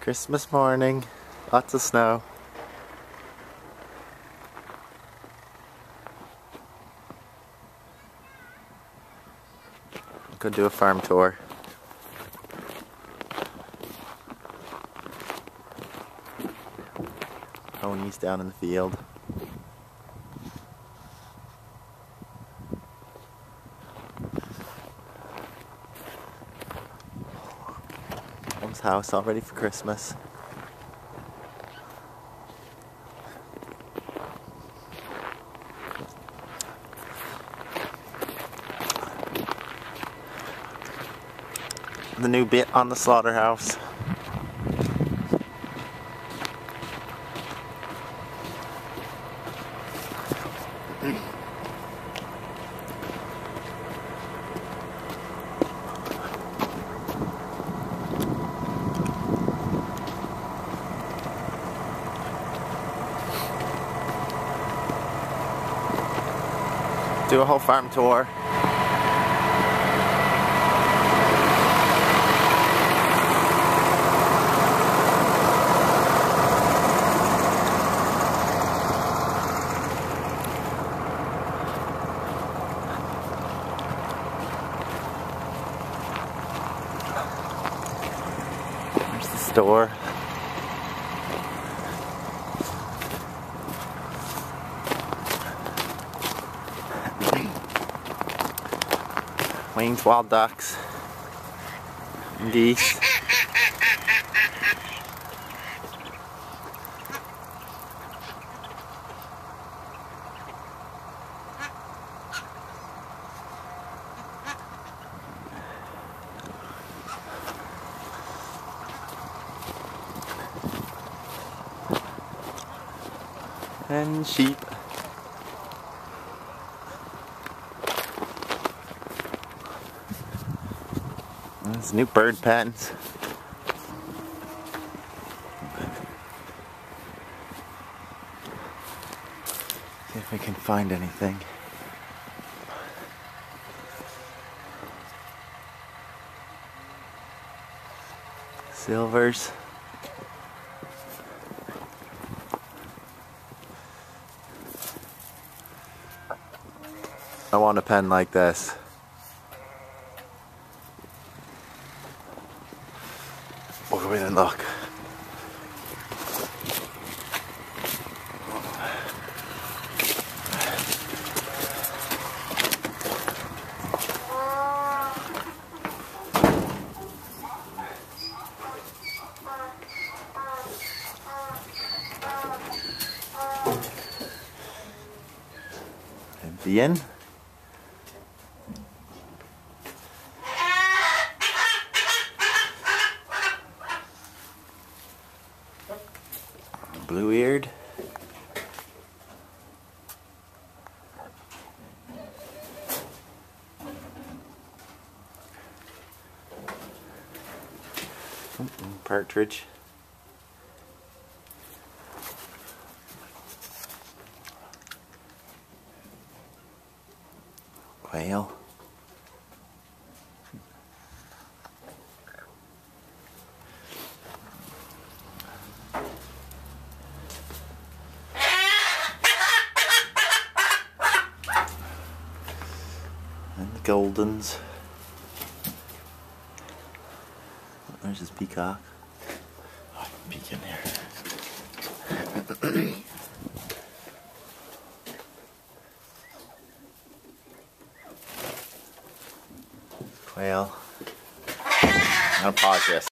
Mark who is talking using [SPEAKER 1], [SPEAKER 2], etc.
[SPEAKER 1] Christmas morning, lots of snow. Go do a farm tour. Ponies down in the field. Mom's house all ready for Christmas. The new bit on the slaughterhouse. Do a whole farm tour. There's the store. Wayne's wild ducks and geese. And sheep. There's new bird pens. See if we can find anything. Silvers. I want a pen like this. We'll go in and look. And the inn. Blue-eared. Partridge. Quail. And the Goldens. There's his peacock. Oh, I can peek in here. Quail. I'm gonna pause this.